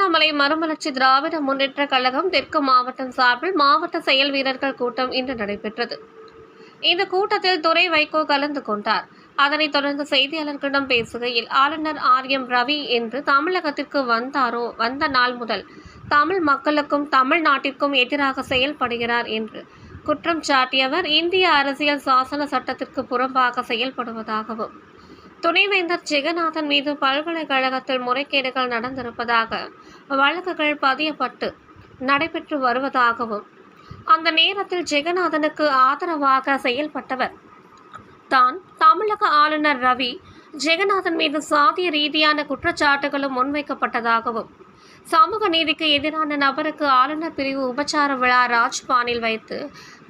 திருவண்ணாமலை மறுமலர்ச்சி திராவிட முன்னேற்ற கழகம் தெற்கு மாவட்டம் சார்பில் மாவட்ட செயல் வீரர்கள் கூட்டம் இன்று நடைபெற்றது. இந்த கூட்டத்தில் துரை வைகோ கலந்து கொண்டார். அதனைத் தொடர்ந்து செய்தியாளர்களிடம் பேசுகையில், ஆளுநர் RM ரவி என்று தமிழகத்திற்கு வந்த நாள் முதல் தமிழ் மக்களுக்கும் தமிழ்நாட்டிற்கும் எதிராக செயல்படுகிறார் என்று குற்றம் சாட்டியவர், இந்திய அரசியல் சாசன சட்டத்திற்கு புறம்பாக செயல்படுவதாகவும், துணைவேந்தர் ஜெகநாதன் மீது பல்கலைக்கழகத்தில் முறைகேடுகள் நடந்திருப்பதாக வழக்குகள் பதியப்பட்டு நடைபெற்று வருவதாகவும், அந்த நேரத்தில் ஜெகநாதனுக்கு ஆதரவாக செயல்பட்டவர் தான் தமிழக ஆளுநர் ரவி, ஜெகநாதன் மீது சாதிய ரீதியான குற்றச்சாட்டுகளும் முன்வைக்கப்பட்டதாகவும், சமூக நீதிக்கு எதிரான நபருக்கு ஆளுநர் பிரிவு உபச்சார விழா ராஜ்பானில் வைத்து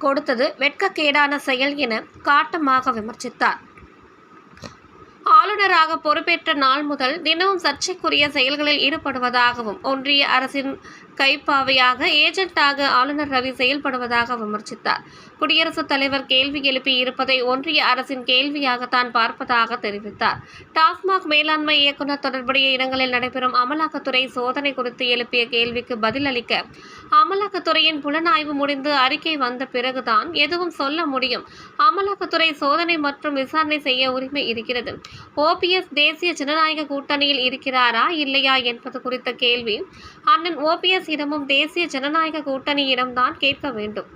கொடுத்தது வெட்கக்கேடான செயல் என காட்டமாக விமர்சித்தார். ஆளுநராக பொறுப்பேற்ற நாள் முதல் தினமும் சர்ச்சைக்குரிய செயல்களில் ஈடுபடுவதாகவும், ஒன்றிய அரசின் கைப்பாவையாக ஏஜென்ட்டாக ஆளுநர் ரவி செயல்படுவதாக விமர்சித்தார். குடியரசுத் தலைவர் கேள்வி எழுப்பி இருப்பதை ஒன்றிய அரசின் கேள்வியாகத்தான் பார்ப்பதாக தெரிவித்தார். டாஸ்மாக் மேலாண்மை இயக்குநர் தொடர்புடைய இடங்களில் நடைபெறும் அமலாக்கத்துறை சோதனை குறித்து எழுப்பிய கேள்விக்கு பதிலளிக்க, அமலாக்கத்துறையின் புலனாய்வு முடிந்து அறிக்கை வந்த பிறகுதான் எதுவும் சொல்ல முடியும். அமலாக்கத்துறை சோதனை மற்றும் விசாரணை செய்ய உரிமை இருக்கிறது. OPS தேசிய ஜனநாயக கூட்டணியில் இருக்கிறாரா இல்லையா என்பது குறித்த கேள்வி அண்ணன் OPS இடமும் தேசிய ஜனநாயக கூட்டணியிடம்தான் கேட்க வேண்டும்.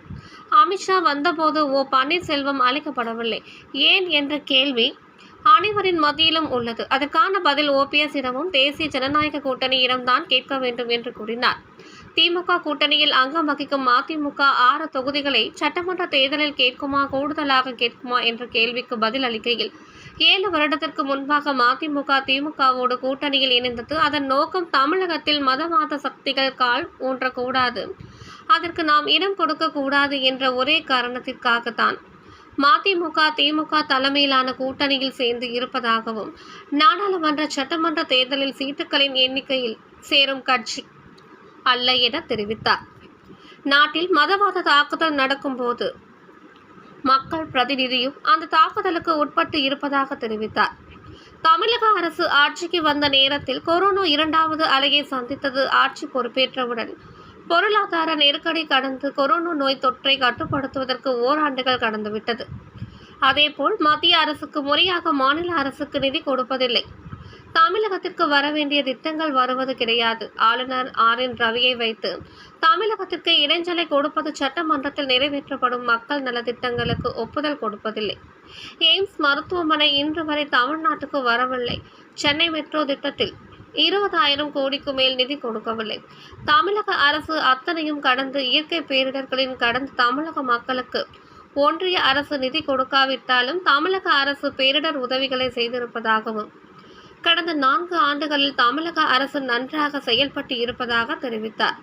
அமித்ஷா வந்தபோது பன்னீர்செல்வம் அழைக்கப்படவில்லை ஏன் என்ற கேள்வி அனைவரின் மத்தியிலும் உள்ளது. அதற்கான பதில் OPS இடமும் தேசிய ஜனநாயக கூட்டணியிடம்தான் கேட்க வேண்டும் என்று கூறினார். திமுக கூட்டணியில் அங்கம் வகிக்கும் மதிமுக 6 தொகுதிகளை சட்டமன்ற தேர்தலில் கேட்குமா, கூடுதலாக கேட்குமா என்ற கேள்விக்கு பதில் அளிக்கையில், 7 வருடத்திற்கு முன்பாக மதிமுக திமுகவோடு கூட்டணியில் இணைந்தது. அதன் நோக்கம் தமிழகத்தில் மதவாத சக்திகள் கால் ஊன்றக்கூடாது, அதற்கு நாம் இடம் கொடுக்க கூடாது என்ற ஒரே காரணத்திற்காகத்தான் மதிமுக திமுக தலைமையிலான கூட்டணியில் சேர்ந்து இருப்பதாகவும், நாடாளுமன்ற சட்டமன்ற தேர்தலில் சீட்டுகளின் எண்ணிக்கையில் சேரும் கட்சி அல்ல என தெரிவித்தார். நாட்டில் மதவாத தாக்குதல் நடக்கும் போது மக்கள் பிரதிநிதியும் அந்த தாக்குதலுக்கு உட்பட்டு இருப்பதாக தெரிவித்தார். தமிழக அரசு ஆட்சிக்கு வந்த நேரத்தில் கொரோனா 2வது அலையை சந்தித்தது. ஆட்சி பொறுப்பேற்றவுடன் பொருளாதார நெருக்கடி கடந்து கொரோனா நோய் தொற்றை கட்டுப்படுத்துவதற்கு ஓராண்டுகள் கடந்துவிட்டது. அதேபோல் மத்திய அரசுக்கு முறையாக மாநில அரசுக்கு நிதி கொடுப்பதில்லை. தமிழகத்திற்கு வர வேண்டிய திட்டங்கள் வருவது கிடையாது. ஆளுநர் RM ரவியை வைத்து தமிழகத்திற்கு இடைஞ்சலை கொடுப்பது, சட்டமன்றத்தில் நிறைவேற்றப்படும் மக்கள் நலத்திட்டங்களுக்கு ஒப்புதல் கொடுப்பதில்லை. எய்ம்ஸ் மருத்துவமனை இன்று வரை தமிழ்நாட்டுக்கு வரவில்லை. சென்னை மெட்ரோ திட்டத்தில் 20,000 கோடிக்கு மேல் நிதி கொடுக்கவில்லை. தமிழக அரசு அத்தனையும் கடந்து இயற்கை பேரிடர்களின் கடந்து தமிழக மக்களுக்கு ஒன்றிய அரசு நிதி கொடுக்காவிட்டாலும் தமிழக அரசு பேரிடர் உதவிகளை செய்திருப்பதாகவும், கடந்த 4 ஆண்டுகளில் தமிழக அரசு நன்றாக செயல்பட்டு இருப்பதாக தெரிவித்தார்.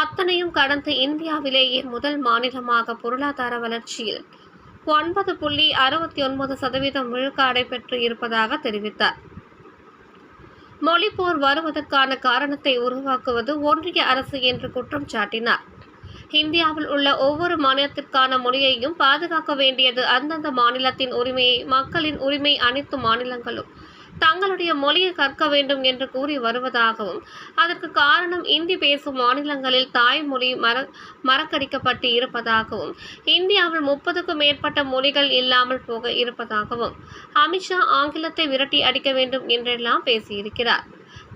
அத்தனையும் கடந்து இந்தியாவிலேயே முதல் மாநிலமாக பொருளாதார வளர்ச்சியில் 9.69% விழுக்காடை பெற்று இருப்பதாக தெரிவித்தார். மொழிப்போர் வருவதற்கான காரணத்தை உருவாக்குவது ஒன்றிய அரசு என்று குற்றம் சாட்டினார். இந்தியாவில் உள்ள ஒவ்வொரு மாநிலத்திற்கான மொழியையும் பாதுகாக்க வேண்டியது அந்தந்த மாநிலத்தின் உரிமையை, மக்களின் உரிமை. அனைத்து மாநிலங்களும் தங்களுடைய மொழியை கற்க வேண்டும் என்று கூறி வருவதாகவும், அதற்கு காரணம் இந்தி பேசும் மாநிலங்களில் தாய்மொழி மறக்கடிக்கப்பட்டு இருப்பதாகவும், இந்தியாவில் 30க்கும் மேற்பட்ட மொழிகள் இல்லாமல் போக இருப்பதாகவும், அமித்ஷா ஆங்கிலத்தை விரட்டி அடிக்க வேண்டும் என்றெல்லாம் பேசியிருக்கிறார்.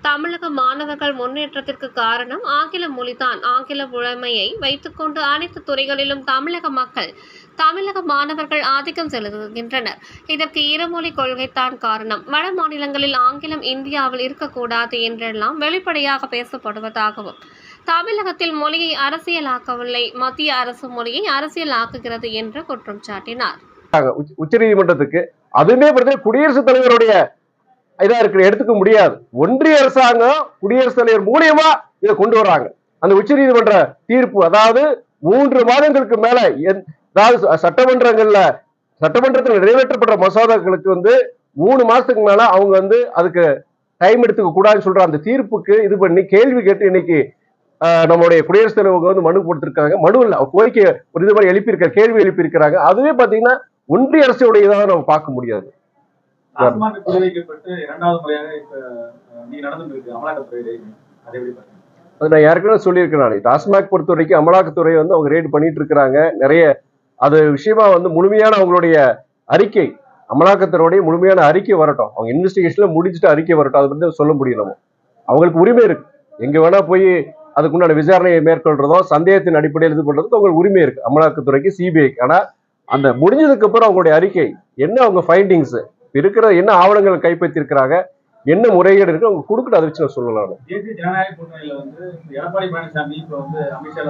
தமிழக மாணவர்கள் முன்னேற்றத்திற்கு காரணம் ஆங்கில மொழிதான். ஆங்கில புலமையை வைத்துக்கொண்டு அனைத்து துறைகளிலும் தமிழக மாணவர்கள் ஆதிக்கம் செலுத்துகின்றனர். இதற்கு இருமொழி கொள்கைத்தான் காரணம். வட மாநிலங்களில் ஆங்கிலம் இந்தியாவில் இருக்கக்கூடாது என்றெல்லாம் வெளிப்படையாக பேசப்படுவதாகவும், தமிழகத்தில் மொழியை அரசியலாக்கவில்லை, மத்திய அரசு மொழியை அரசியலாக்குகிறது என்று குற்றம் சாட்டினார். உச்சநீதிமன்றத்துக்கு அதுவுமே குடியரசுத் தலைவருடைய இதா இருக்கிற எடுத்துக்க முடியாது. ஒன்றிய அரசாங்கம் குடியரசுத் தலைவர் மூலியமா இதை கொண்டு வர்றாங்க. அந்த உச்சநீதிமன்ற தீர்ப்பு, அதாவது 3 மாதங்களுக்கு மேல, அதாவது சட்டமன்றத்தில் நிறைவேற்றப்பட்ட மசோதாக்களுக்கு 3 மாசத்துக்கு மேல அவங்க அதுக்கு டைம் எடுத்துக்க கூடாதுன்னு சொல்ற அந்த தீர்ப்புக்கு இது பண்ணி கேள்வி கேட்டு இன்னைக்கு நம்மளுடைய குடியரசுத் தலைவர் மனு கொடுத்திருக்காங்க. மனு இல்ல, கோரிக்கை ஒரு இது மாதிரி எழுப்பியிருக்க, கேள்வி எழுப்பியிருக்கிறாங்க. அதுவே பாத்தீங்கன்னா ஒன்றிய அரசுடைய இதாக நம்ம பார்க்க முடியாது. டாஸ்மாக் குறி வைக்கப்பட்டு 2வது முறையாக இப்ப நீ நடந்துட்டு இருக்கு அமலாக்கத்துறை. அது நான் ஏற்கனவே சொல்லியிருக்கிறேன். டாஸ்மாக் பொறுத்த வரைக்கும் அமலாக்கத்துறை வந்து அவங்க ரெய்டு பண்ணிட்டு இருக்கிறாங்க. நிறைய அது விஷயமா வந்து முழுமையான அவங்களுடைய அறிக்கை, அமலாக்கத்துறையுடைய முழுமையான அறிக்கை வரட்டும். அவங்க இன்வெஸ்டிகேஷன்ல முடிச்சுட்டு அறிக்கை வரட்டும். அதை பத்தி சொல்ல முடியும். நம்ம அவங்களுக்கு உரிமை இருக்கு. எங்க வேணா போய் அதுக்குண்டான விசாரணையை மேற்கொள்றதோ சந்தேகத்தின் அடிப்படையில் இது பண்றதுக்கு அவங்களுக்கு உரிமை இருக்கு, அமலாக்கத்துறைக்கு, சிபிஐக்கு. ஆனா அந்த முடிஞ்சதுக்கு அப்புறம் அவங்களுடைய அறிக்கை என்ன, அவங்க ஃபைண்டிங்ஸ் இருக்கிற என்ன ஆவணங்கள் கைப்பற்றி இருக்கிறாங்க, என்ன முறைகேடு இருக்கு அவங்க கொடுக்கணும். அதை வச்சு நான் சொல்லலாம். தேசிய ஜனநாயக கூட்டணியில வந்து எடப்பாடி பழனிசாமி இப்ப வந்து அமித்ஷா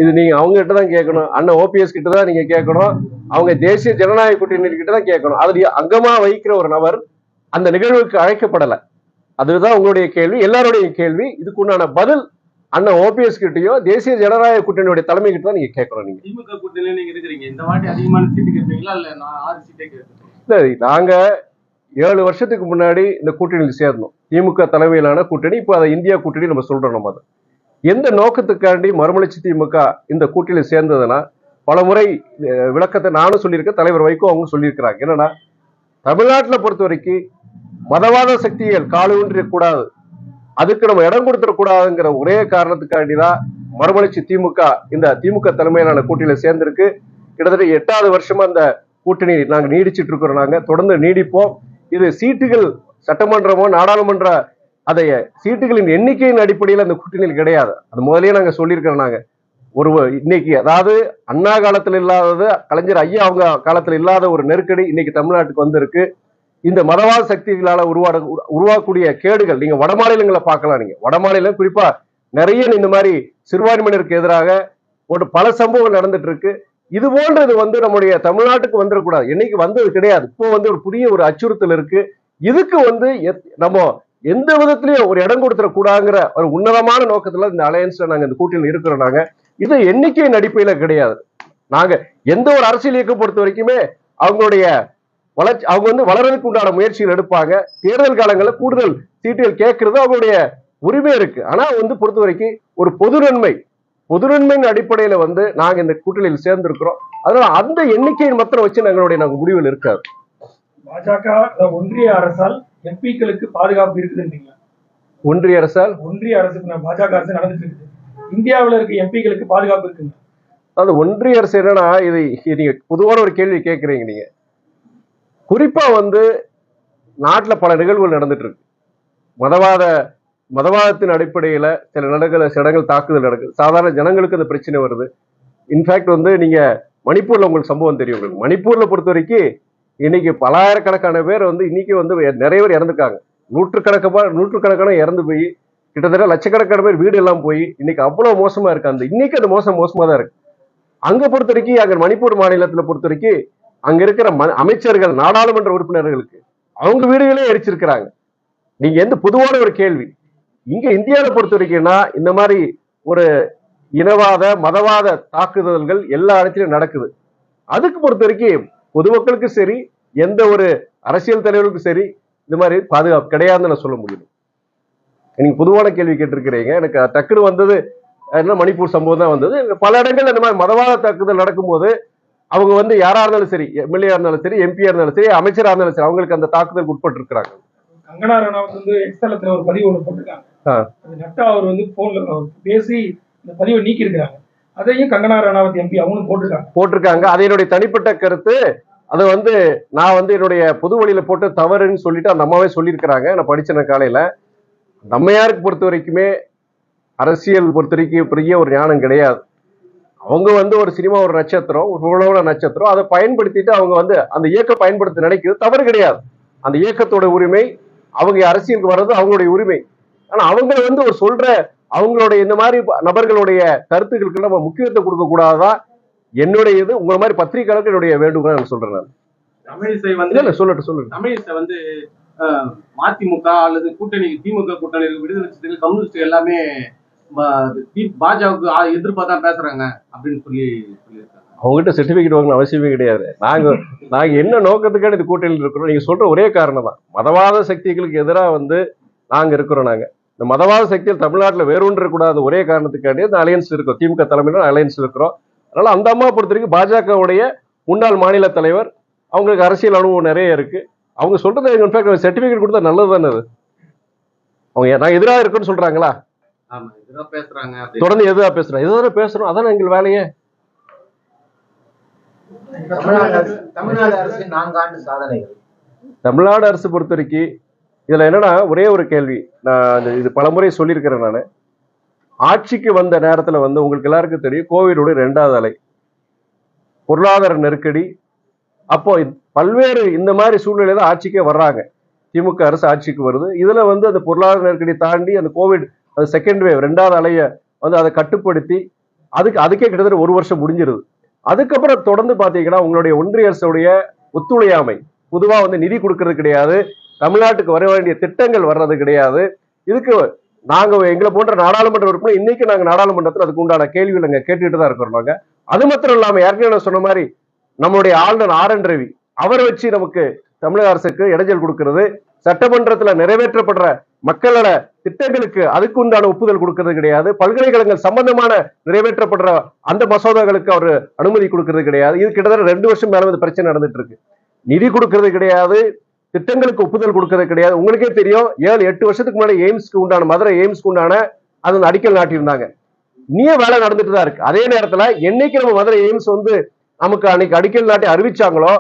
இது நீங்க அவங்க கிட்ட தான் கேட்கணும். அண்ணன் ஓபிஎஸ் கிட்ட தான் நீங்க கேட்கணும். அவங்க தேசிய ஜனநாயக கூட்டணி கிட்ட தான் கேட்கணும். அதுல அங்கமா வகிக்கிற ஒரு நபர் அந்த நிகழ்வுக்கு அழைக்கப்படலை. அதுதான் உங்களுடைய கேள்வி, எல்லாருடைய கேள்வி. இதுக்குண்டான பதில் அண்ணன் ஓபிஎஸ் கிட்டயோ தேசிய ஜனநாயக கூட்டணியுடைய தலைமை கிட்ட தான் நீங்க கேட்கணும். நீங்க திமுக கூட்டணியில நீங்க இருக்கிறீங்க, இந்த வாட்டி அதிகமான சீட்டு கேட்பீங்களா இல்ல 6 சீட்டே கேட்பீங்களா? இல்ல, நாங்க 7 வருஷத்துக்கு முன்னாடி இந்த கூட்டணியில் சேர்ந்தோம். திமுக தலைமையிலான கூட்டணி. இப்போ அதை இந்தியா கூட்டணி நம்ம சொல்றோம். நம்ம அதை எந்த நோக்கத்துக்காண்டி மறுமலர்ச்சி திமுக இந்த கூட்டணியில் சேர்ந்ததுன்னா, பல முறை விளக்கத்தை நானும் சொல்லியிருக்கேன், தலைவர் வைகோ அவங்க சொல்லியிருக்கிறாங்க. என்னன்னா, தமிழ்நாட்டில் பொறுத்த வரைக்கும் மதவாத சக்திகள் காலூன்றக்கூடாது, அதுக்கு நம்ம இடம் கொடுத்துடக்கூடாதுங்கிற ஒரே காரணத்துக்காண்டி தான் மறுமலர்ச்சி திமுக இந்த திமுக தலைமையிலான கூட்டணியில சேர்ந்திருக்கு. கிட்டத்தட்ட 8வது வருஷமா அந்த கூட்டணி நாங்க நீடிச்சிட்டு இருக்கிறோம். நாங்க தொடர்ந்து நீடிப்போம். இது சீட்டுகள் சட்டமன்றமோ நாடாளுமன்ற அதைய சீட்டுகளின் எண்ணிக்கையின் அடிப்படையில் அந்த கூட்டணியில் கிடையாது. அது முதலே நாங்க சொல்லியிருக்கிறோம். நாங்க ஒரு இன்னைக்கு, அதாவது அண்ணா காலத்தில் இல்லாதது, கலைஞர் ஐயா அவங்க காலத்தில் இல்லாத ஒரு நெருக்கடி இன்னைக்கு தமிழ்நாட்டுக்கு வந்திருக்கு. இந்த மதவாத சக்திகளால உருவாக்கக்கூடிய கேடுகள் நீங்க வட மாநிலங்களை பார்க்கலாம். நீங்க வட மாநிலம் குறிப்பா நிறைய இந்த மாதிரி சிறுபான்மையினருக்கு எதிராக ஒரு பல சம்பவங்கள் நடந்துட்டு இருக்கு. இது போன்றது வந்து நம்முடைய தமிழ்நாட்டுக்கு வந்துடக்கூடாது. என்னைக்கு வந்தது கிடையாது. இப்போ வந்து ஒரு புதிய ஒரு அச்சுறுத்தல் இருக்கு. இதுக்கு வந்து நம்ம எந்த விதத்திலையும் ஒரு இடம் கொடுத்துடக்கூடாதுங்கிற ஒரு உன்னதமான நோக்கத்துல இந்த அலையன்ஸ்ல நாங்க இந்த கூட்டணியில் இருக்கிறோம். நாங்க இது எண்ணிக்கையின் அடிப்படையில கிடையாது. நாங்க எந்த ஒரு அரசியல் இயக்கம் பொறுத்த வரைக்குமே அவங்களுடைய வளர்ச்சி, அவங்க வந்து வளர்றதுக்கு உண்டான முயற்சிகள் எடுப்பாங்க. தேர்தல் காலங்களில் கூடுதல் சீட்டுகள் கேட்கறது அவங்களுடைய உரிமை இருக்கு. ஆனா வந்து பொறுத்த வரைக்கும் ஒரு பொதுநன்மையின் அடிப்படையில வந்து நாங்க இந்த கூட்டணியில் சேர்ந்திருக்கிறோம். அதனால அந்த எண்ணிக்கையின் மாத்திரம் வச்சு நாங்க முடிவில் இருக்காது. பாஜக ஒன்றிய அரசால் எம்பிக்களுக்கு பாதுகாப்பு இருக்குதுன்றீங்களா? ஒன்றிய அரசால் அரசுக்கு பாஜக அரசு நடந்துட்டு இருக்குது. இந்தியாவில் இருக்க எம்பிக்களுக்கு பாதுகாப்பு இருக்குங்க. அது ஒன்றிய அரசு என்னன்னா, இது நீங்க பொதுவான ஒரு கேள்வி கேட்கறீங்க. நீங்க குறிப்பா வந்து நாட்டில் பல நிகழ்வுகள் நடந்துட்டு இருக்கு. மதவாதத்தின் அடிப்படையில சில இடங்கள் தாக்குதல் நடக்குது. சாதாரண ஜனங்களுக்கு அந்த பிரச்சனை வருது. இன்ஃபேக்ட் வந்து நீங்க மணிப்பூர்ல உங்களுக்கு சம்பவம் தெரியும். உங்களுக்கு மணிப்பூர்ல பொறுத்த வரைக்கும் இன்னைக்கு பலாயிரக்கணக்கான பேர் வந்து இன்னைக்கு வந்து நிறைய பேர் இறந்துருக்காங்க. நூற்றுக்கணக்கான இறந்து போய் கிட்டத்தட்ட லட்சக்கணக்கான பேர் வீடு எல்லாம் போய் இன்னைக்கு அவ்வளவு மோசமா இருக்கு. இன்னைக்கு அந்த மோசமா தான் இருக்கு. அங்க பொறுத்த வரைக்கும் அங்க மணிப்பூர் மாநிலத்துல பொறுத்த வரைக்கும் அங்க இருக்கிற அமைச்சர்கள், நாடாளுமன்ற உறுப்பினர்களுக்கு அவங்க வீடுகளே எரிச்சிருக்கிறாங்க. நீங்க எந்த பொதுவான ஒரு கேள்வி இங்க இந்தியாவை பொறுத்த வரைக்கும்னா, இந்த மாதிரி ஒரு இனவாத மதவாத தாக்குதல்கள் எல்லா இடத்திலும் நடக்குது. அதுக்கு பொறுத்த வரைக்கும் பொதுமக்களுக்கும் சரி, எந்த ஒரு அரசியல் தலைவர்களுக்கும் சரி, இந்த மாதிரி பாதுகாப்பு கிடையாதுன்னு நான் சொல்ல முடியும். நீங்க பொதுவான கேள்வி கேட்டிருக்கிறீங்க. எனக்கு டக்குனு வந்தது என்ன, மணிப்பூர் சம்பவம் தான் வந்தது. பல இடங்கள் இந்த மாதிரி மதவாத தாக்குதல் நடக்கும்போது அவங்க வந்து யாரா இருந்தாலும் சரி, எம்எல்ஏ இருந்தாலும் சரி, எம்பியா இருந்தாலும் சரி, அமைச்சரா இருந்தாலும் சரி, அவங்களுக்கு அந்த தாக்குதல் உட்பட்டு இருக்கிறாங்க. கங்கனா ரனாவத் வந்து எக்ஸ்தலத்துல ஒரு பதிவு ஒன்று போட்டிருக்காங்க. நட்டா அவர் வந்து போன்ல பேசி இந்த பதிவை நீக்கி இருக்கிறாங்க. அதையும் கங்கனா ரனாவத் எம்பி அவங்களும் போட்டிருக்காங்க. அது என்னுடைய தனிப்பட்ட கருத்து. அதை வந்து நான் வந்து என்னுடைய பொது வழியில போட்டு தவறுன்னு சொல்லிட்டு அந்த அம்மாவே சொல்லியிருக்கிறாங்க. நான் படிச்சேன் காலையில. நம்மையாருக்கு பொறுத்த வரைக்குமே அரசியல் பொறுத்த வரைக்கும் பெரிய ஒரு ஞானம் கிடையாது. அவங்க வந்து ஒரு சினிமா ஒரு நட்சத்திரம், ஒரு உலக நட்சத்திரம், அதை பயன்படுத்திட்டு அவங்க வந்து அந்த இயக்கம் பயன்படுத்த நினைக்கிறது தவறு கிடையாது. அந்த இயக்கத்தோட உரிமை, அவங்க அரசியலுக்கு வர்றது அவங்களுடைய உரிமை. ஆனா அவங்க வந்து ஒரு சொல்ற அவங்களுடைய இந்த மாதிரி நபர்களுடைய கருத்துக்களுக்கு நம்ம முக்கியத்துவம் கொடுக்க கூடாதான் என்னுடைய இது. உங்களை மாதிரி பத்திரிகையாளருக்கு என்னுடைய வேண்டுகோள் நான் சொல்றேன். நான் தமிழிசை வந்து சொல்லட்டு தமிழிசை வந்து மதிமுக அல்லது கூட்டணி திமுக கூட்டணி விடுதலை சிறுத்தைகள் கம்யூனிஸ்ட் எல்லாமே பாஜகவுக்கு எதிர்ப்பா தான் பேசுறாங்க அப்படின்னு சொல்லியிருக்காங்க. அவங்ககிட்ட சர்டிபிகேட் வாங்கணும் அவசியமே கிடையாது. நாங்க என்ன நோக்கத்துக்கான இது கூட்டணியில் இருக்கிறோம், நீங்க சொல்ற ஒரே காரணம் தான், மதவாத சக்திகளுக்கு எதிராக வந்து நாங்க இருக்கிறோம். நாங்க இந்த மதவாத சக்திகள் தமிழ்நாட்டில் வேறொன்று கூடாத ஒரே காரணத்துக்காண்டி இந்த அலையன்ஸ் இருக்கோம். திமுக தலைமையில அலையன்ஸ் இருக்கிறோம். அதனால அந்த அம்மா பொறுத்த வரைக்கும் பாஜகவுடைய முன்னாள் மாநில தலைவர், அவங்களுக்கு அரசியல் அனுபவம் நிறைய இருக்கு. அவங்க சொல்றது இன்ஃபேக்ட் சர்டிபிகேட் கொடுத்தா நல்லது தானே அது. அவங்க நான் எதிராக இருக்குன்னு சொல்றாங்களா? தொடர்ந்து எதிராக பேசுறோம், எதிராக பேசுறோம், அதான் எங்கள் வேலையே. தமிழ்நாடு அரசு 4 ஆண்டு சாதனைகள். தமிழ்நாடு அரசு பொறுத்த வரைக்கும் இதுல என்னன்னா ஒரே ஒரு கேள்வி, நான் இது பலமுறை சொல்லியிருக்கிறேன். நான் ஆட்சிக்கு வந்த நேரத்துல வந்து உங்களுக்கு எல்லாருக்கும் தெரியும் கோவிடோட 2வது அலை, பொருளாதார நெருக்கடி. அப்போ பல்வேறு இந்த மாதிரி சூழ்நிலையில தான் ஆட்சிக்கே வர்றாங்க. திமுக அரசு ஆட்சிக்கு வருது. இதுல வந்து அந்த பொருளாதார நெருக்கடி தாண்டி அந்த கோவிட் அது செகண்ட் வேவ் 2வது அலைய வந்து அதை கட்டுப்படுத்தி அதுக்கே கிட்டத்தட்ட 1 வருஷம் முடிஞ்சிருது. அதுக்கப்புறம் தொடர்ந்து பாத்தீங்கன்னா உங்களுடைய ஒன்றிய அரசுடைய ஒத்துழையாமை, பொதுவா வந்து நிதி கொடுக்கறது கிடையாது, தமிழ்நாட்டுக்கு வர வேண்டிய திட்டங்கள் வர்றது கிடையாது. இதுக்கு நாங்க எங்களை போன்ற நாடாளுமன்ற உறுப்பினர் இன்னைக்கு நாங்க நாடாளுமன்றத்தில் அதுக்கு உண்டான கேள்விகள் நாங்க கேட்டுட்டு தான் இருக்கிறோம். நாங்க அது மாத்திரம் இல்லாம ஏற்கனவே நான் சொன்ன மாதிரி நம்மளுடைய ஆளுநர் RN ரவி அவரை வச்சு நமக்கு தமிழக அரசுக்கு இடைஞ்சல் கொடுக்கிறது, சட்டமன்றத்துல நிறைவேற்றப்படுற மக்களோட திட்டங்களுக்கு அதுக்கு உண்டான ஒப்புதல் கொடுக்கறது கிடையாது, பல்கலைக்கழகங்கள் சம்பந்தமான நிறைவேற்றப்படுற அந்த மசோதாக்களுக்கு அவர் அனுமதி கொடுக்கறது கிடையாது. இது கிட்டத்தட்ட 2 வருஷம் மேல இந்த பிரச்சனை நடந்துட்டு இருக்கு. நிதி கொடுக்கறது கிடையாது, திட்டங்களுக்கு ஒப்புதல் கொடுக்கறது கிடையாது. உங்களுக்கே தெரியும் 7-8 வருஷத்துக்கு முன்னாடி எய்ம்ஸ்க்கு உண்டான மதுரை எய்ம்ஸ்க்கு உண்டான அது அடிக்கல் நாட்டியிருந்தாங்க. நீயே வேலை நடந்துட்டு தான் இருக்கு. அதே நேரத்துல என்னைக்கு நம்ம மதுரை எய்ம்ஸ் வந்து நமக்கு அன்னைக்கு அடிக்கல் நாட்டி அறிவிச்சாங்களோ,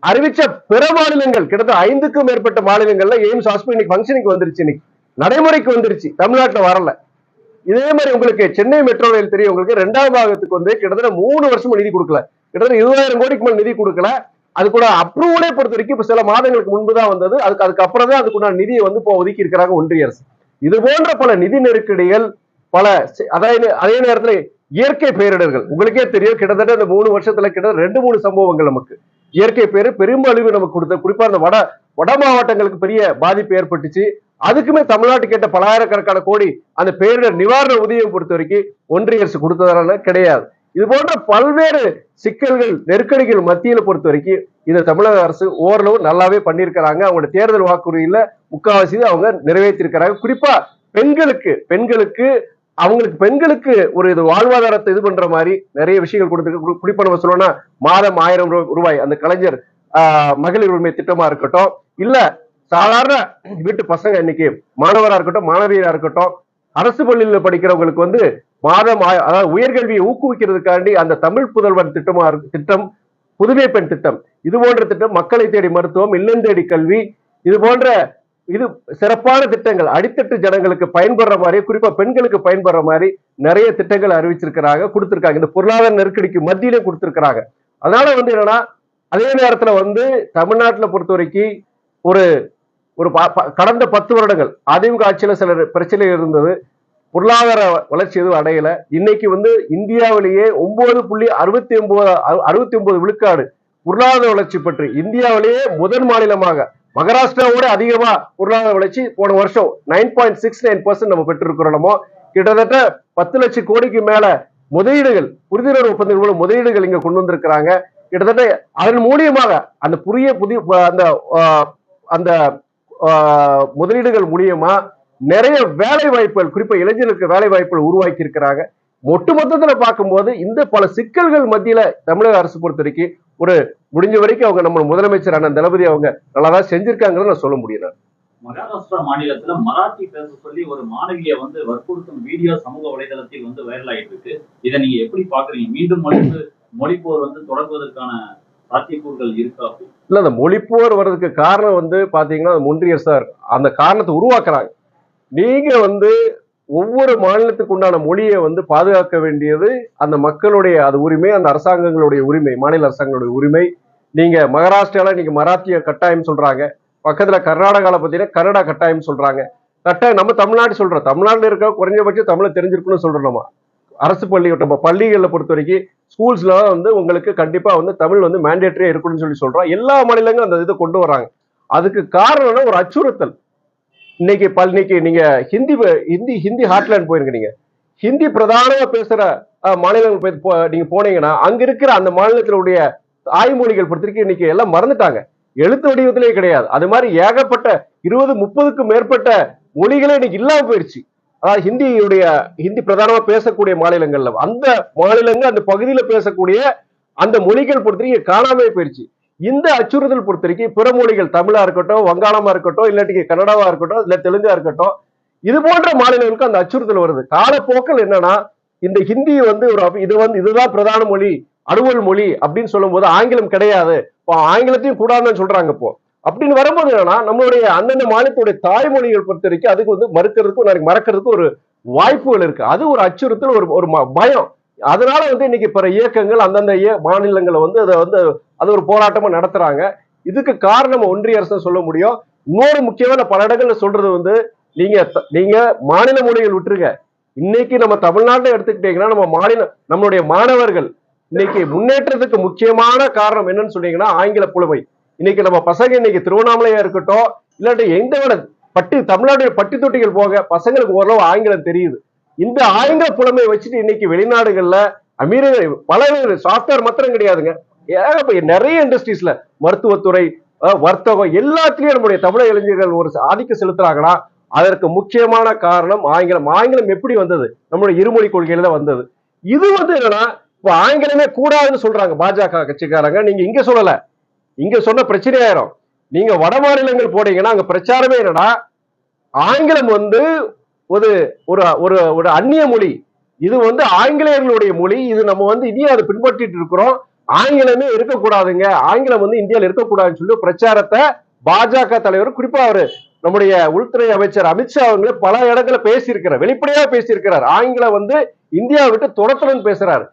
அறிவிச்ச பிற மாநிலங்கள் கிட்டத்தட்ட 5க்கும் மேற்பட்ட மாநிலங்கள்ல எய்ம்ஸ் ஹாஸ்பிட்டல் இன்னைக்கு ஃபங்க்ஷனுக்கு வந்துருச்சு, இன்னைக்கு நடைமுறைக்கு வந்துருச்சு, தமிழ்நாட்டுல வரல. இதே மாதிரி உங்களுக்கு சென்னை மெட்ரோ ரயில் தெரியும், உங்களுக்கு 2வது பாகத்துக்கு வந்து கிட்டத்தட்ட 3 வருஷமா நிதி கொடுக்கல, கிட்டத்தட்ட 20,000 கோடிக்கு மேல் நிதி கொடுக்கல. அது கூட அப்ரூவலே பொறுத்த வரைக்கும் இப்ப சில மாதங்களுக்கு முன்புதான் வந்தது. அதுக்கப்புறம் தான் அதுக்குண்டான நிதியை வந்து இப்போ ஒதுக்கி இருக்கிறாங்க ஒன்றிய அரசு. இது போன்ற பல நிதி நெருக்கடிகள், பல அதாவது அதே நேரத்துல இயற்கை பேரிடர்கள் உங்களுக்கே தெரியும். கிட்டத்தட்ட இந்த 3 வருஷத்துல கிட்டத்தட்ட 2-3 சம்பவங்கள் நமக்கு இயற்கை பேரு பெரும்பழிவு நமக்கு கொடுத்த, குறிப்பா அந்த வட மாவட்டங்களுக்கு பெரிய பாதிப்பு ஏற்பட்டுச்சு. அதுக்குமே தமிழ்நாட்டுக்கு கேட்ட பலாயிரக்கணக்கான கோடி அந்த பேரிடர் நிவாரண உதவியை பொறுத்த வரைக்கும் ஒன்றிய அரசு கொடுத்ததால கிடையாது. இது போன்ற பல்வேறு சிக்கல்கள் நெருக்கடிகள் மத்தியில பொறுத்த வரைக்கும் இந்த தமிழக அரசு ஓரளவு நல்லாவே பண்ணியிருக்கிறாங்க. அவங்களோட தேர்தல் வாக்குறுதியில முக்காவாசி அவங்க நிறைவேற்றிருக்கிறாங்க. குறிப்பா பெண்களுக்கு ஒரு இது வாழ்வாதாரத்தை இது பண்ற மாதிரி நிறைய விஷயங்கள் கொடுத்துருக்கு. குறிப்பா நம்ம சொல்லணும்னா மாதம் 1000 ரூபாய் அந்த கலைஞர் மகளிர் உரிமை திட்டமா இருக்கட்டும், இல்ல சாதாரண வீட்டு பசங்க இன்னைக்கு மாணவரா இருக்கட்டும் மாணவியரா இருக்கட்டும் அரசு பள்ளியில படிக்கிறவங்களுக்கு வந்து மாதம் அதாவது உயர்கல்வியை ஊக்குவிக்கிறதுக்காண்டி அந்த தமிழ் புதல்வன் திட்டம், புதுமை பெண் திட்டம், இது போன்ற திட்டம், மக்களை தேடி மருத்துவம், இல்லம் தேடி கல்வி, இது போன்ற இது சிறப்பான திட்டங்கள் அடித்தட்டு ஜனங்களுக்கு பயன்படுற மாதிரி, குறிப்பா பெண்களுக்கு பயன்படுற மாதிரி நிறைய திட்டங்கள் அறிவிச்சிருக்கிறாங்க, கொடுத்திருக்காங்க. இந்த பொருளாதார நெருக்கடிக்கு மத்தியிலே கொடுத்திருக்கிறாங்க. அதனால வந்து என்னன்னா அதே நேரத்துல வந்து தமிழ்நாட்டுல பொறுத்த வரைக்கும் ஒரு கடந்த 10 வருடங்கள் அதிமுக ஆட்சியில சில பிரச்சனை இருந்தது, பொருளாதார வளர்ச்சி எதுவும் அடையல. இன்னைக்கு வந்து இந்தியாவிலேயே 9.69 விழுக்காடு பொருளாதார வளர்ச்சி பற்றி இந்தியாவிலேயே முதல் மாநிலமாக மகாராஷ்டிராவோட அதிகமா பொருளாதார வளர்ச்சி போன வருஷம் 9.69% நம்ம பெற்றிருக்கிறோம். நம்ம கிட்டத்தட்ட 10 லட்சம் கோடிக்கு மேல முதலீடுகள், புரிந்துணர்வு ஒப்பந்தங்கள் முதலீடுகள் இங்க கொண்டு வந்திருக்கிறாங்க. கிட்டத்தட்ட அதன் மூலியமாக அந்த அந்த முதலீடுகள் மூலியமா நிறைய வேலை வாய்ப்புகள், குறிப்பா இளைஞர்களுக்கு வேலை வாய்ப்புகள் உருவாக்கி இருக்கிறாங்க. ஒட்டுமொத்தத்துல பார்க்கும்போது இந்த பல சிக்கல்கள் மத்தியில தமிழக அரசு பொறுத்த வரைக்கும் ஒரு முடிஞ்ச வரைக்கும் அவங்க நம்ம முதலமைச்சர் அண்ணன் தளபதி அவங்க நல்லாதான் செஞ்சிருக்காங்கன்னு நான் சொல்ல முடியல. மகாராஷ்டிரா மாநிலத்துல மராத்தி பேச சொல்லி ஒரு மாணவியை வந்து வற்புறுத்தும் வீடியோ சமூக வலைதளத்தில் வந்து வைரல் ஆயிட்டு இருக்கு. இதை நீங்க எப்படி பாக்குறீங்க? மீண்டும் மொழிப்போர் வந்து தொடங்குவதற்கான சாத்தியக்கூறுகள் இருக்கா? இல்ல, அந்த மொழிப்போர் வர்றதுக்கு காரணம் வந்து பாத்தீங்கன்னா ஒன்றிய அரசா இருக்கு. அந்த காரணத்தை உருவாக்குறாங்க. நீங்க வந்து ஒவ்வொரு மாநிலத்துக்கு உண்டான மொழியை வந்து பாதுகாக்க வேண்டியது அந்த மக்களுடைய அது உரிமை, அந்த அரசாங்கங்களுடைய உரிமை, மாநில அரசாங்கங்களுடைய உரிமை. நீங்க மகாராஷ்டிரால நீங்க மராத்திய கட்டாயம் சொல்றாங்க, பக்கத்துல கர்நாடகால பாத்தீங்கன்னா கன்னடா கட்டாயம் சொல்றாங்க. கட்டாயம் நம்ம தமிழ்நாடு சொல்றோம், தமிழ்நாட்டில் இருக்க குறைஞ்சபட்சம் தமிழை தெரிஞ்சிருக்குன்னு சொல்றோம். நம்ம அரசு நம்ம பள்ளிகளை பொறுத்த வரைக்கும் ஸ்கூல்ஸ்ல வந்து உங்களுக்கு கண்டிப்பா வந்து தமிழ் வந்து மேண்டேட்டரியா இருக்கணும்னு சொல்லி சொல்றோம். எல்லா மாநிலங்களும் அந்த இதை கொண்டு வராங்க. அதுக்கு காரணம்னா ஒரு அச்சுறுத்தல். இன்னைக்கு நீங்க ஹிந்தி ஹாட்லேண்ட் போயிருங்க, நீங்க ஹிந்தி பிரதானமா பேசுற மாநிலங்கள் நீங்க போனீங்கன்னா அங்க இருக்கிற அந்த மாநிலத்தினுடைய தாய்மொழிகள் பொறுத்திருக்கு இன்னைக்கு எல்லாம் மறந்துட்டாங்க, எழுத்து வடிவத்திலே கிடையாது. அது மாதிரி ஏகப்பட்ட 20-30க்கும் மேற்பட்ட மொழிகளே இன்னைக்கு இல்லாம போயிருச்சு. அதாவது ஹிந்தி பிரதானமா பேசக்கூடிய மாநிலங்கள்ல அந்த மாநிலங்கள் அந்த பகுதியில பேசக்கூடிய அந்த மொழிகள் பொறுத்திருக்கு காணாமே போயிருச்சு. இந்த அச்சுறுத்தல் பொறுத்த வரைக்கும் பிற மொழிகள் தமிழா இருக்கட்டும், வங்காளமா இருக்கட்டும், இல்லாட்டி கன்னடாவா இருக்கட்டும், இல்ல தெலுங்கா இருக்கட்டும், இது போன்ற மாநிலங்களுக்கு அந்த அச்சுறுத்தல் வருது. காலப்போக்கில் என்னன்னா இந்த ஹிந்தி வந்து இதுதான் பிரதான மொழி, அலுவல் மொழி அப்படின்னு சொல்லும் போது ஆங்கிலம் கிடையாது, இப்போ ஆங்கிலத்தையும் கூடாதுன்னு சொல்றாங்க. இப்போ அப்படின்னு வரும்போது என்னன்னா நம்மளுடைய அந்தந்த மாநிலத்துடைய தாய்மொழிகள் பொறுத்த வரைக்கும் அதுக்கு வந்து மறக்கிறதுக்கு ஒரு வாய்ப்புகள் இருக்கு. அது ஒரு அச்சுறுத்தல், ஒரு பயம். அதனால வந்து இன்னைக்கு பிற இயக்கங்கள் அந்தந்த மாநிலங்களை வந்து அது ஒரு போராட்டமா நடத்துறாங்க. இதுக்கு காரணம் ஒன்றிய அரசு சொல்ல முடியும். இன்னொரு முக்கியமான பல இடங்கள்ல சொல்றது வந்து நீங்க மாநில மொழிகள் விட்டுருங்க. இன்னைக்கு நம்ம தமிழ்நாட்டை எடுத்துக்கிட்டீங்கன்னா நம்மளுடைய மாணவர்கள் இன்னைக்கு முன்னேற்றத்துக்கு முக்கியமான காரணம் என்னன்னு சொன்னீங்கன்னா ஆங்கில புலமை. இன்னைக்கு நம்ம பசங்க இன்னைக்கு திருவண்ணாமலையா இருக்கட்டும், இல்லாட்டி எந்த தமிழ்நாடு பட்டி தொட்டிகள் போக பசங்களுக்கு ஓரளவு ஆங்கிலம் தெரியுது. இந்த ஆங்கில புலமை வச்சுட்டு இன்னைக்கு வெளிநாடுகள்ல பல சாஃப்ட்வேர் மாத்திரம் கிடையாதுங்க, நிறைய இண்டஸ்ட்ரீஸ்ல மருத்துவத்துறை, வர்த்தகம் எல்லாத்திலயும் நம்முடைய தமிழக இளைஞர்கள் ஒரு ஆதிக்கம் செலுத்துறாங்கன்னா அதற்கு முக்கியமான காரணம் ஆங்கிலம். ஆங்கிலம் எப்படி வந்தது? நம்மளுடைய இருமொழி கொள்கையில தான் வந்தது. இது வந்து என்னன்னா இப்ப ஆங்கிலமே கூடாதுன்னு சொல்றாங்க பாஜக கட்சிக்காரங்க. நீங்க இங்க சொல்லல, இங்க சொன்ன பிரச்சனை ஆயிரும். நீங்க வட மாநிலங்கள் போனீங்கன்னா அங்க பிரச்சாரமே என்னன்னா ஆங்கிலம் வந்து ஒரு அந்நிய மொழி, இது வந்து ஆங்கிலேயர்களுடைய மொழி, இது நம்ம வந்து இந்தியா அதை பின்பற்றிட்டு இருக்கிறோம், ஆங்கிலமே இருக்கக்கூடாதுங்க, ஆங்கிலம் வந்து இந்தியாவில் இருக்கக்கூடாதுன்னு சொல்லி பிரச்சாரத்தை பாஜக தலைவர், குறிப்பா அவரு நம்முடைய உள்துறை அமைச்சர் அமித்ஷா அவங்களே பல இடத்துல பேசியிருக்கிறார், வெளிப்படையா பேசியிருக்கிறார். ஆங்கிலம் வந்து இந்தியாவை விட்டு துரத்தணும்னு பேசுறாரு.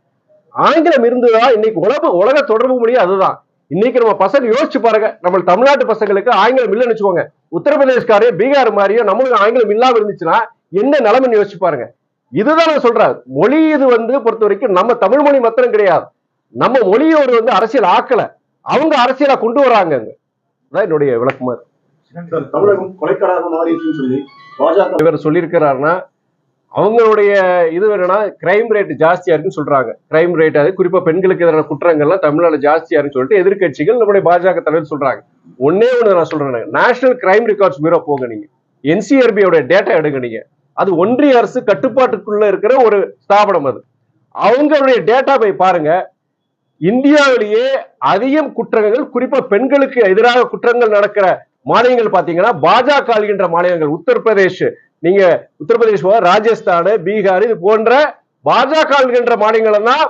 ஆங்கிலம் இருந்ததா இன்னைக்கு உலக தொடர்பு மொழி அதுதான். இன்னைக்கு நம்ம பசங்க யோசிச்சு பாருங்க, நம்ம தமிழ்நாட்டு பசங்களுக்கு ஆங்கிலம் இல்லைன்னு வச்சுக்கோங்க, உத்தரப்பிரதேஷ்காரையும் பீகார் மாதிரியும் நம்மளுக்கு ஆங்கிலம் இல்லாம இருந்துச்சுன்னா என்ன நிலைமைன்னு யோசிச்சு பாருங்க. இதுதான் நான் சொல்றேன். மொழி இது வந்து பொறுத்த வரைக்கும் நம்ம தமிழ் மொழி மாத்திரம் கிடையாது, நம்ம மொழியோடு வந்து அரசியல் ஆக்கல, அவங்க அரசியலா கொண்டு வராங்க. அதான் என்னுடைய விளக்கமா இருக்கு. தமிழகம் கொலைக்காடாக மாறிடுச்சுன்னு சொல்லி பாஜக இவர் சொல்லியிருக்கிறாருன்னா அவங்களுடைய இது என்னன்னா கிரைம் ரேட் ஜாஸ்தியா இருக்குன்னு சொல்றாங்க. கிரைம் ரேட், அது குறிப்பா பெண்களுக்கு எதிரான குற்றங்கள்லாம் தமிழ்நாடு ஜாஸ்தியா இருக்குன்னு சொல்லிட்டு எதிர்கட்சிகள் நம்முடைய பாஜக தலைவர் சொல்றாங்க. ஒன்னே ஒண்ணு நான் சொல்றேன், நேஷனல் கிரைம் ரெக்கார்ட்ஸ் பியூரோ போங்க, நீங்க NCRB டேட்டா எடுங்க. நீங்க அது ஒன்றிய அரசு கட்டுப்பாட்டுக்குள்ள இருக்கிற ஒரு ஸ்தாபனம், அது அவங்களுடைய டேட்டா போய் பாருங்க. இந்தியாவிலேயே அதிகம் குற்றங்கள், குறிப்பா பெண்களுக்கு எதிராக குற்றங்கள் நடக்கிற மாநிலங்கள் பாத்தீங்கன்னா பாஜக ஆள்கின்ற மாநிலங்கள் உத்தரப்பிரதேஷ், நீங்க உத்தரப்பிரதேஷ், ராஜஸ்தான், பீகார், இது போன்ற பாஜக ஆள்கின்ற மாநிலங்கள் தான்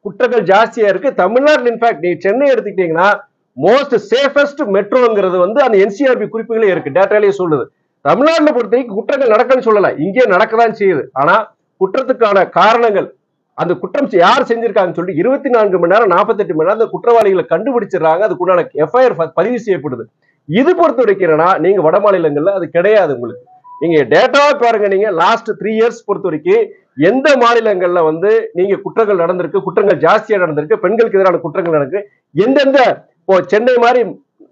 குற்றங்கள் ஜாஸ்தியா இருக்கு. தமிழ்நாட்டில் இன்ஃபேக்ட் நீங்க சென்னை எடுத்துக்கிட்டீங்கன்னா மோஸ்ட் சேஃபஸ்ட் மெட்ரோங்கிறது வந்து அந்த NCRB குறிப்புகளே இருக்கு, டேட்டாலேயே சொல்லுது. தமிழ்நாட்டில் பொறுத்தவரைக்கும் குற்றங்கள் நடக்கன்னு சொல்லல, இங்கே நடக்கதான் செய்யுது. ஆனா குற்றத்துக்கான காரணங்கள், அந்த குற்றம் யார் செஞ்சிருக்காங்கன்னு சொல்லிட்டு 24 மணி நேரம் 48 மணி நேரம் அந்த குற்றவாளிகளை கண்டுபிடிச்சிடறாங்க, அதுக்குண்டான FIR பதிவு செய்யப்படுது. இது பொறுத்த வரைக்கும் நீங்க வட மாநிலங்கள்ல அது கிடையாது. உங்களுக்கு நீங்க டேட்டாவை பாருங்க, நீங்க லாஸ்ட் 3 இயர்ஸ் பொறுத்த வரைக்கும் எந்த மாநிலங்கள்ல வந்து நீங்க குற்றங்கள் நடந்திருக்கு, குற்றங்கள் ஜாஸ்தியா நடந்திருக்கு, பெண்களுக்கு எதிரான குற்றங்கள் நடக்கு, எந்தெந்த சென்னை மாதிரி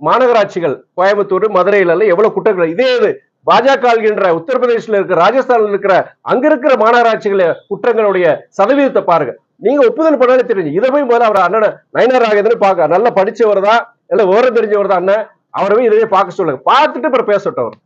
மாநகராட்சிகள், கோயம்புத்தூர், மதுரையில எவ்வளவு குற்றங்கள், இதே இது பாஜக ஆள்கின்ற உத்தரப்பிரதேசில் இருக்கிற, ராஜஸ்தான்ல இருக்கிற, அங்க இருக்கிற மாநகராட்சிகள் குற்றங்களுடைய சதவீதத்தை பாருங்க. நீங்க ஒப்புதல் பண்ணாலே தெரிஞ்சு. இதை போய் முதல்ல அவர் அண்ணன் நயினார் நாகேந்திரன் பார்க்க, நல்லா படிச்சவர் தான், இல்ல விவரம் தெரிஞ்சவர் தான் அண்ணன், அவரவே இதையே பார்க்க சொல்லுங்க, பார்த்துட்டு அப்புறம் பேசட்டும் அவர்.